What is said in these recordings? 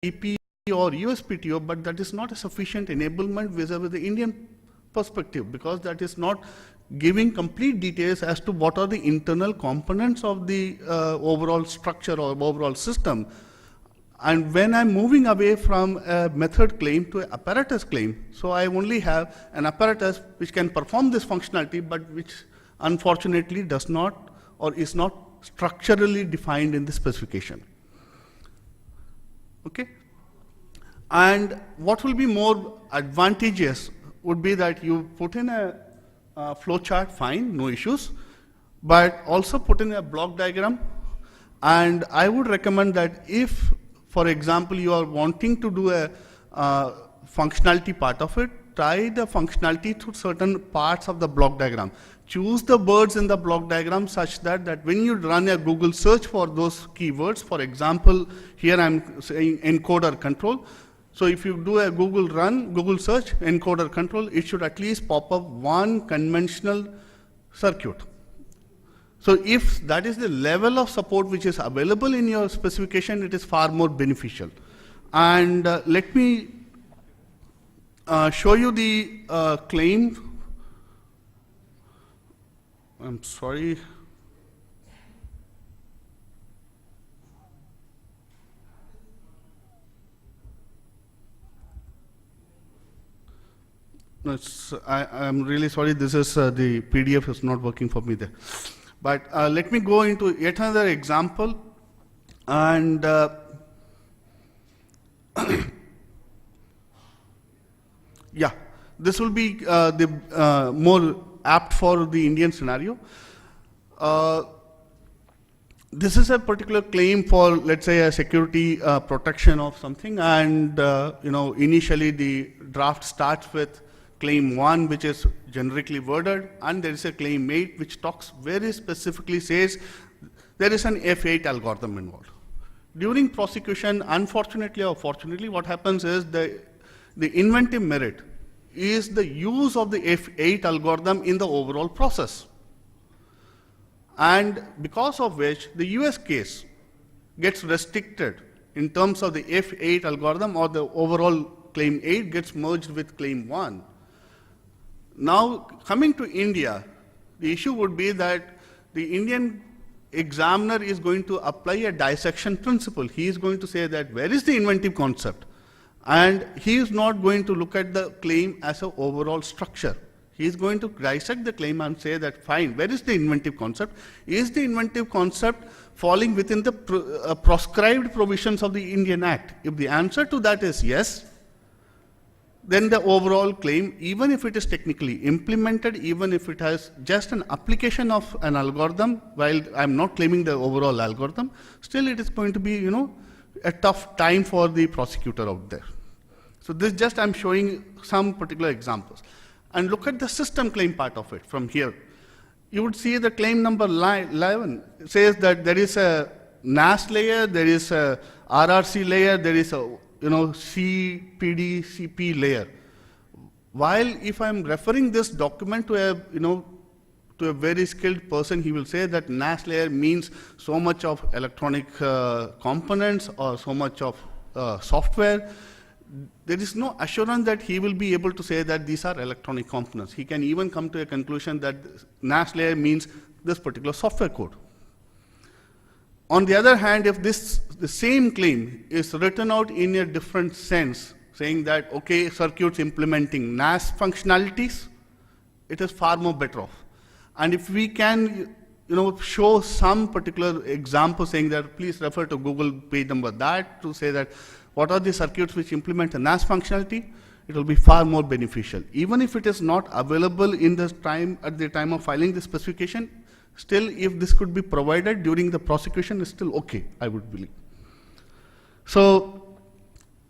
EP or USPTO, but that is not a sufficient enablement vis-a-vis the Indian perspective, because that is not giving complete details as to what are the internal components of the overall structure or overall system. And when I'm moving away from a method claim to an apparatus claim, so I only have an apparatus which can perform this functionality, but which unfortunately does not or is not structurally defined in the specification. Okay? And what will be more advantageous would be that you put in a flow chart, fine, no issues, but also put in a block diagram. And I would recommend that if, for example, you are wanting to do a functionality part of it, try the functionality through certain parts of the block diagram. Choose the words in the block diagram such that when you run a Google search for those keywords, for example, here I'm saying encoder control. So if you do a Google search, encoder control, it should at least pop up one conventional circuit. So if that is the level of support which is available in your specification, it is far more beneficial. And let me show you the claim. I'm sorry. No, I'm really sorry. This is the PDF is not working for me there. But let me go into yet another example. And yeah, this will be the more apt for the Indian scenario. This is a particular claim for, let's say, a security protection of something, and initially the draft starts with claim 1, which is generically worded, and there is a claim 8, which talks very specifically, says there is an F8 algorithm involved. During prosecution, unfortunately or fortunately, what happens is the inventive merit is the use of the F8 algorithm in the overall process. And because of which the US case gets restricted in terms of the F8 algorithm, or the overall claim 8 gets merged with claim 1. Now, coming to India, the issue would be that the Indian examiner is going to apply a dissection principle. He is going to say that where is the inventive concept? And he is not going to look at the claim as an overall structure. He is going to dissect the claim and say that, fine, where is the inventive concept? Is the inventive concept falling within the proscribed provisions of the Indian Act? If the answer to that is yes, then the overall claim, even if it is technically implemented, even if it has just an application of an algorithm, while I'm not claiming the overall algorithm, still it is going to be, a tough time for the prosecutor out there. So this just I'm showing some particular examples. And look at the system claim part of it from here. You would see the claim number 11 says that there is a NAS layer, there is a RRC layer, there is a CPD, CP layer. While if I'm referring this document to a very skilled person, he will say that NAS layer means so much of electronic components or so much of software. There is no assurance that he will be able to say that these are electronic components. He can even come to a conclusion that NAS layer means this particular software code. On the other hand, if the same claim is written out in a different sense, saying that, okay, circuits implementing NAS functionalities, it is far more better off. And if we can, show some particular example saying that, please refer to Google page number that to say that what are the circuits which implement a NAS functionality, it will be far more beneficial. Even if it is not available in this time, at the time of filing the specification, still if this could be provided during the prosecution is still okay, I would believe. So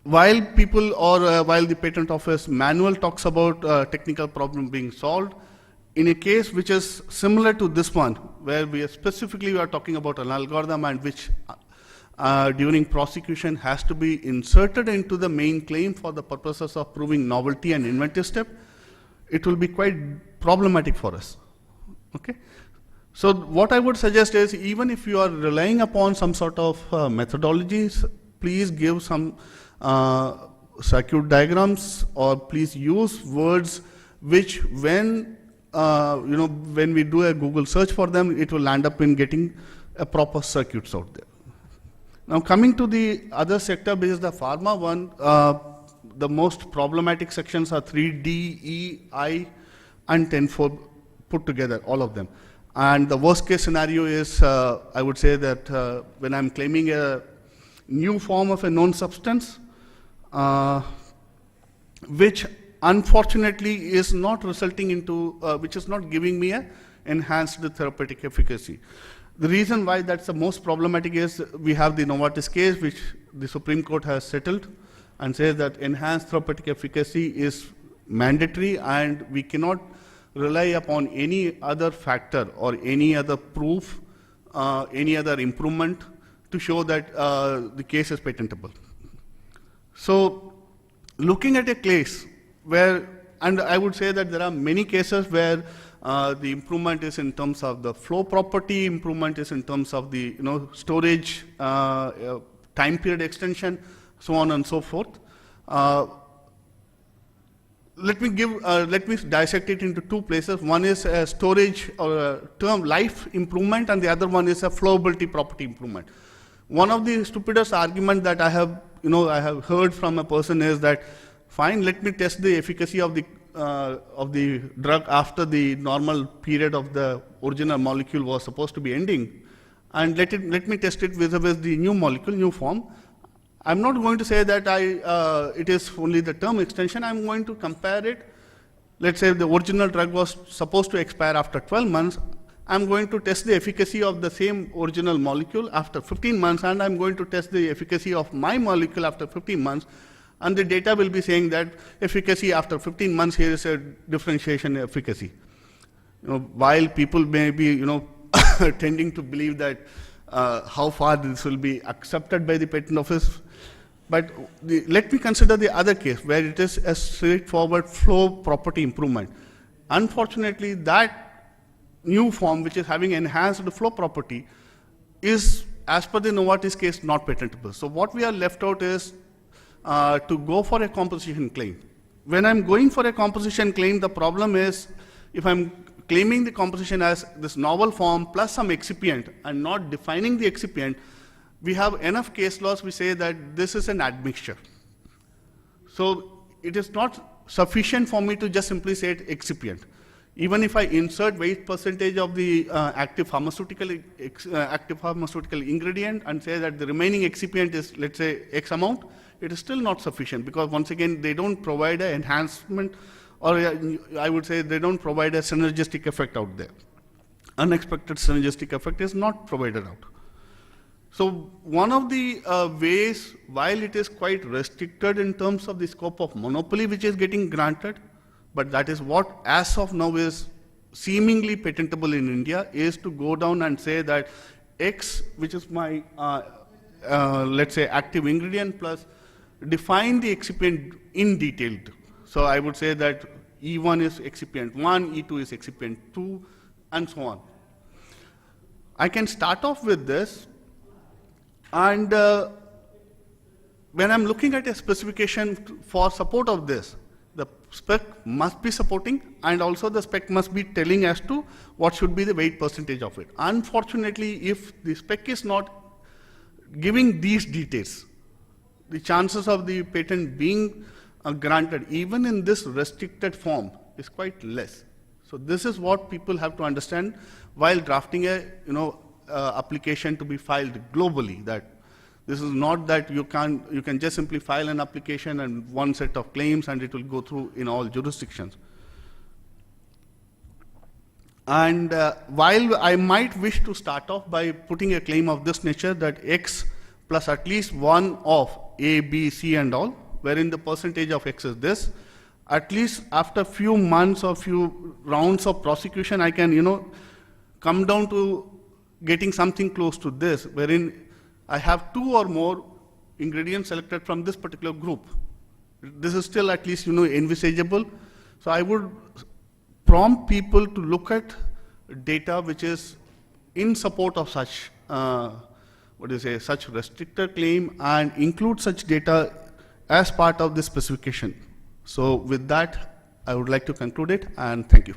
while people or while the patent office manual talks about technical problem being solved, in a case which is similar to this one, where we are talking about an algorithm and which during prosecution has to be inserted into the main claim for the purposes of proving novelty and inventive step, it will be quite problematic for us. Okay? So what I would suggest is, even if you are relying upon some sort of methodologies, please give some circuit diagrams, or please use words which when when we do a Google search for them, it will land up in getting a proper circuits out there. Now coming to the other sector, which is the pharma one, the most problematic sections are 3D, E, I, and 10.4 put together, all of them. And the worst case scenario is, I would say that when I'm claiming a new form of a known substance, which unfortunately is not resulting into, which is not giving me a enhanced therapeutic efficacy. The reason why that's the most problematic is we have the Novartis case, which the Supreme Court has settled and says that enhanced therapeutic efficacy is mandatory, and we cannot rely upon any other factor or any other proof, any other improvement to show that the case is patentable. So looking at a case where, and I would say that there are many cases where the improvement is in terms of the flow property, improvement is in terms of the storage, time period extension, so on and so forth. Let me dissect it into two places. One is a storage or a term life improvement, and the other one is a flowability property improvement. One of the stupidest argument that I have heard from a person is that, fine, let me test the efficacy of the drug after the normal period of the original molecule was supposed to be ending, and let me test it vis-a-vis the new molecule, new form. I'm not going to say that it is only the term extension. I'm going to compare it. Let's say the original drug was supposed to expire after 12 months. I'm going to test the efficacy of the same original molecule after 15 months, and I'm going to test the efficacy of my molecule after 15 months. And the data will be saying that efficacy after 15 months, here is a differentiation efficacy. While people may be, tending to believe that how far this will be accepted by the patent office. But let me consider the other case where it is a straightforward flow property improvement. Unfortunately, that new form, which is having enhanced flow property, is, as per the Novartis case, not patentable. So what we are left out is to go for a composition claim. When I'm going for a composition claim, the problem is, if I'm claiming the composition as this novel form plus some excipient and not defining the excipient, we have enough case laws which say that this is an admixture. So it is not sufficient for me to just simply say it excipient. Even if I insert weight percentage of the active pharmaceutical ingredient and say that the remaining excipient is, let's say, X amount, it is still not sufficient, because once again, they don't provide an enhancement, or I would say they don't provide a synergistic effect out there. Unexpected synergistic effect is not provided out. So one of the ways, while it is quite restricted in terms of the scope of monopoly which is getting granted, but that is what as of now is seemingly patentable in India, is to go down and say that X, which is my, let's say, active ingredient, plus define the excipient in detail. So I would say that E1 is excipient 1, E2 is excipient 2, and so on. I can start off with this, and when I'm looking at a specification for support of this, the spec must be supporting, and also the spec must be telling as to what should be the weight percentage of it. Unfortunately, if the spec is not giving these details, the chances of the patent being granted, even in this restricted form, is quite less. So this is what people have to understand while drafting a application to be filed globally. That this is not that you can just simply file an application and one set of claims and it will go through in all jurisdictions. And while I might wish to start off by putting a claim of this nature, that X plus at least one of A, B, C, and all, wherein the percentage of X is this, at least after few months or few rounds of prosecution, I can, come down to getting something close to this, wherein I have 2 or more ingredients selected from this particular group. This is still at least, envisageable. So I would prompt people to look at data which is in support of such what do you say, such restricted claim and include such data as part of the specification. So with that, I would like to conclude it, and thank you.